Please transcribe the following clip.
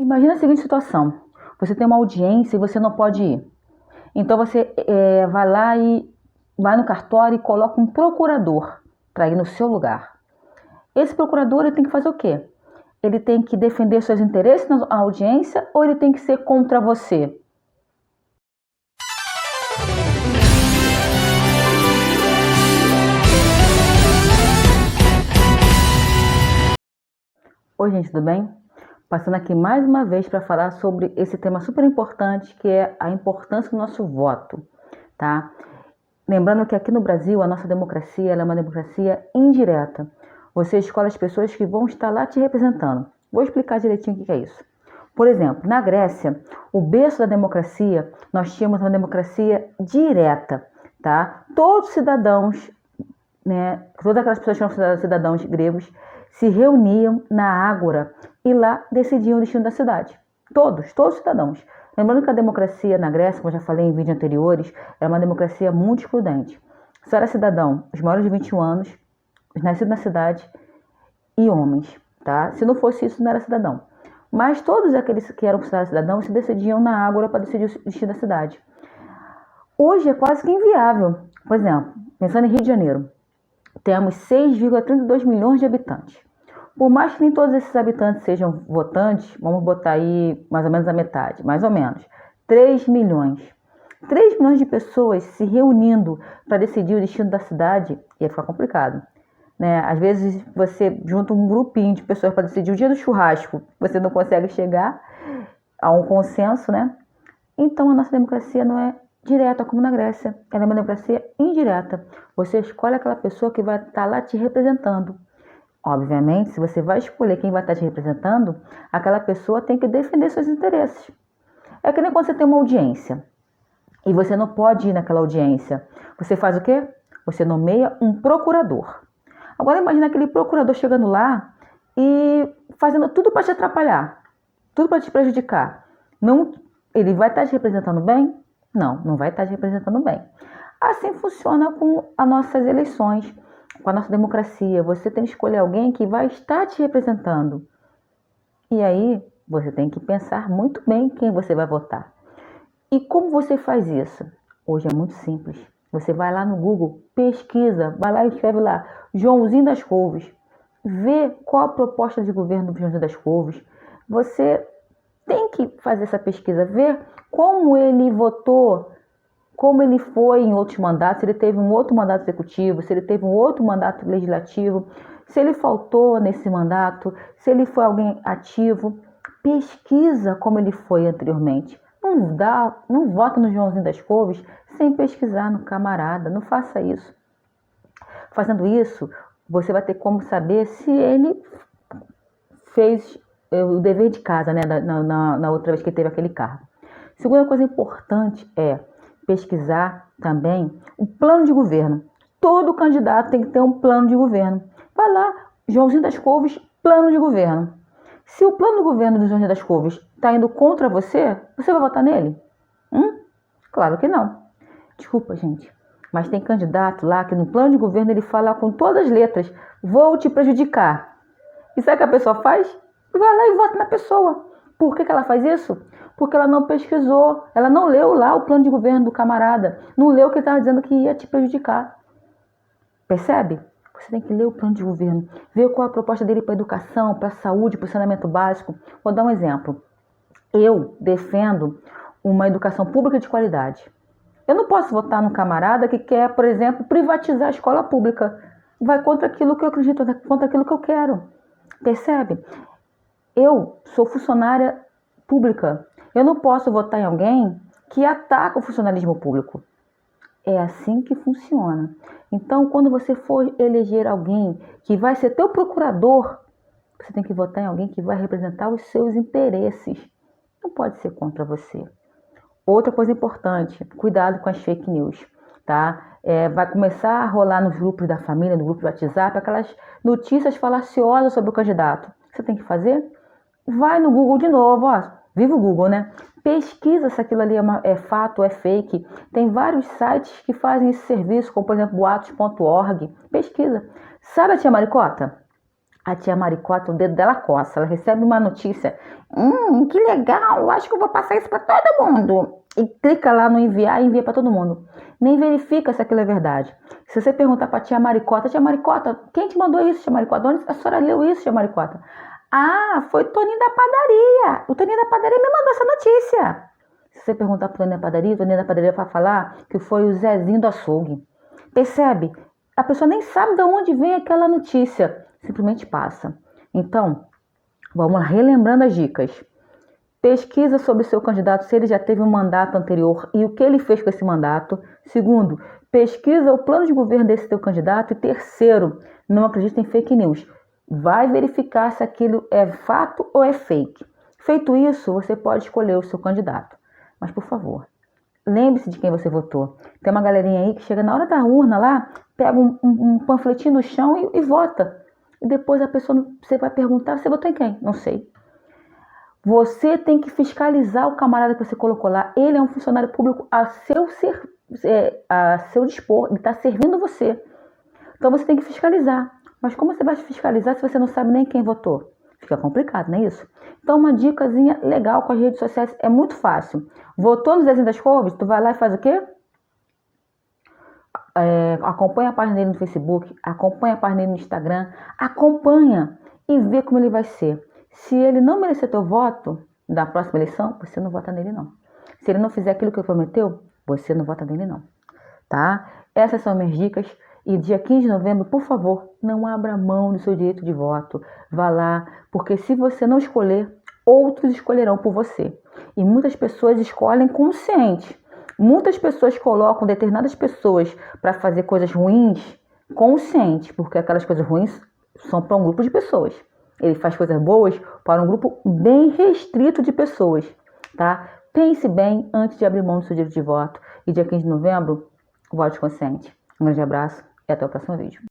Imagina a seguinte situação: você tem uma audiência e você não pode ir. Então você vai lá e vai no cartório e coloca um procurador para ir no seu lugar. Esse procurador ele tem que fazer o quê? Ele tem que defender seus interesses na audiência ou ele tem que ser contra você? Oi, gente, tudo bem? Passando aqui mais uma vez para falar sobre esse tema super importante, que é a importância do nosso voto, tá? Lembrando que aqui no Brasil, a nossa democracia ela é uma democracia indireta. Você escolhe as pessoas que vão estar lá te representando. Vou explicar direitinho o que é isso. Por exemplo, na Grécia, o berço da democracia, nós tínhamos uma democracia direta, tá? Todos os cidadãos, né, todas aquelas pessoas que eram cidadãos gregos, se reuniam na Ágora e lá decidiam o destino da cidade. Todos os cidadãos. Lembrando que a democracia na Grécia, como eu já falei em vídeos anteriores, era uma democracia muito excludente. Só era cidadão os maiores de 21 anos, os nascidos na cidade e homens, tá? Se não fosse isso, não era cidadão. Mas todos aqueles que eram cidadãos se decidiam na Ágora para decidir o destino da cidade. Hoje é quase que inviável. Por exemplo, pensando em Rio de Janeiro, temos 6,32 milhões de habitantes. Por mais que nem todos esses habitantes sejam votantes, vamos botar aí mais ou menos a metade, mais ou menos, 3 milhões. 3 milhões de pessoas se reunindo para decidir o destino da cidade, ia ficar complicado, né? Às vezes você junta um grupinho de pessoas para decidir o dia do churrasco, você não consegue chegar a um consenso, né? Então a nossa democracia não é direta como na Grécia, ela é uma democracia indireta. Você escolhe aquela pessoa que vai estar lá te representando. Obviamente, se você vai escolher quem vai estar te representando, aquela pessoa tem que defender seus interesses. É que nem quando você tem uma audiência e você não pode ir naquela audiência. Você faz o quê? Você nomeia um procurador. Agora imagina aquele procurador chegando lá e fazendo tudo para te atrapalhar, tudo para te prejudicar. Não, ele vai estar te representando bem? Não, não vai estar te representando bem. Assim funciona com as nossas eleições, com a nossa democracia. Você tem que escolher alguém que vai estar te representando. E aí, você tem que pensar muito bem quem você vai votar. E como você faz isso? Hoje é muito simples. Você vai lá no Google, pesquisa, vai lá e escreve lá, Joãozinho das Couves. Vê qual a proposta de governo do Joãozinho das Couves. Você tem que fazer essa pesquisa, ver como ele votou, como ele foi em outros mandatos, se ele teve um outro mandato executivo, se ele teve um outro mandato legislativo, se ele faltou nesse mandato, se ele foi alguém ativo. Pesquisa como ele foi anteriormente. Não vota no Joãozinho das Couves sem pesquisar no camarada, não faça isso. Fazendo isso, você vai ter como saber se ele fez o dever de casa, né, na outra vez que teve aquele cargo. Segunda coisa importante é pesquisar também o plano de governo. Todo candidato tem que ter um plano de governo. Vai lá, Joãozinho das Couves, plano de governo. Se o plano de governo do Joãozinho das Couves está indo contra você, você vai votar nele? Claro que não. Desculpa, gente, mas tem candidato lá que no plano de governo ele fala com todas as letras, vou te prejudicar. E sabe o que a pessoa faz? Vai lá e vota na pessoa. Por que ela faz isso? Porque ela não pesquisou, ela não leu lá o plano de governo do camarada, não leu o que ele estava dizendo que ia te prejudicar. Percebe? Você tem que ler o plano de governo, ver qual a proposta dele para a educação, para a saúde, para o saneamento básico. Vou dar um exemplo. Eu defendo uma educação pública de qualidade. Eu não posso votar num camarada que quer, por exemplo, privatizar a escola pública. Vai contra aquilo que eu acredito, vai contra aquilo que eu quero. Percebe? Eu sou funcionária pública. Eu não posso votar em alguém que ataca o funcionalismo público. É assim que funciona. Então, quando você for eleger alguém que vai ser teu procurador, você tem que votar em alguém que vai representar os seus interesses. Não pode ser contra você. Outra coisa importante, cuidado com as fake news, tá? Vai começar a rolar nos grupos da família, no grupo do WhatsApp, aquelas notícias falaciosas sobre o candidato. O que você tem que fazer? Vai no Google de novo, ó. Viva o Google, né? Pesquisa se aquilo ali é fato ou é fake. Tem vários sites que fazem esse serviço, como por exemplo boatos.org. Pesquisa. Sabe a tia Maricota? A tia Maricota, o dedo dela coça, ela recebe uma notícia, que legal, acho que eu vou passar isso para todo mundo. E clica lá no enviar e envia para todo mundo. Nem verifica se aquilo é verdade. Se você perguntar para tia Maricota, quem te mandou isso, tia Maricota? Onde a senhora leu isso, tia Maricota? Ah, foi o Toninho da padaria. O Toninho da padaria me mandou essa notícia. Se você perguntar para o Toninho da padaria vai falar que foi o Zezinho do açougue. Percebe? A pessoa nem sabe de onde vem aquela notícia. Simplesmente passa. Então, vamos lá, relembrando as dicas. Pesquisa sobre o seu candidato, se ele já teve um mandato anterior e o que ele fez com esse mandato. Segundo, pesquisa o plano de governo desse teu candidato. E terceiro, não acredita em fake news. Vai verificar se aquilo é fato ou é fake. Feito isso, você pode escolher o seu candidato. Mas, por favor, lembre-se de quem você votou. Tem uma galerinha aí que chega na hora da urna lá, pega um panfletinho no chão e vota. E depois a pessoa, você vai perguntar, você votou em quem? Não sei. Você tem que fiscalizar o camarada que você colocou lá. Ele é um funcionário público a seu dispor. Ele está servindo você. Então você tem que fiscalizar. Mas como você vai fiscalizar se você não sabe nem quem votou? Fica complicado, não é isso? Então uma dicasinha legal com as redes sociais é muito fácil. Votou no Zezinho das Couves? Tu vai lá e faz o quê? Acompanha a página dele no Facebook, acompanha a página dele no Instagram, acompanha e vê como ele vai ser. Se ele não merecer teu voto da próxima eleição, você não vota nele não. Se ele não fizer aquilo que ele prometeu, você não vota nele não, tá? Essas são minhas dicas e dia 15 de novembro, por favor, não abra mão do seu direito de voto. Vá lá, porque se você não escolher, outros escolherão por você. E muitas pessoas escolhem consciente. Muitas pessoas colocam determinadas pessoas para fazer coisas ruins consciente, porque aquelas coisas ruins são para um grupo de pessoas. Ele faz coisas boas para um grupo bem restrito de pessoas, tá? Pense bem antes de abrir mão do seu direito de voto. E dia 15 de novembro, vote consciente. Um grande abraço e até o próximo vídeo.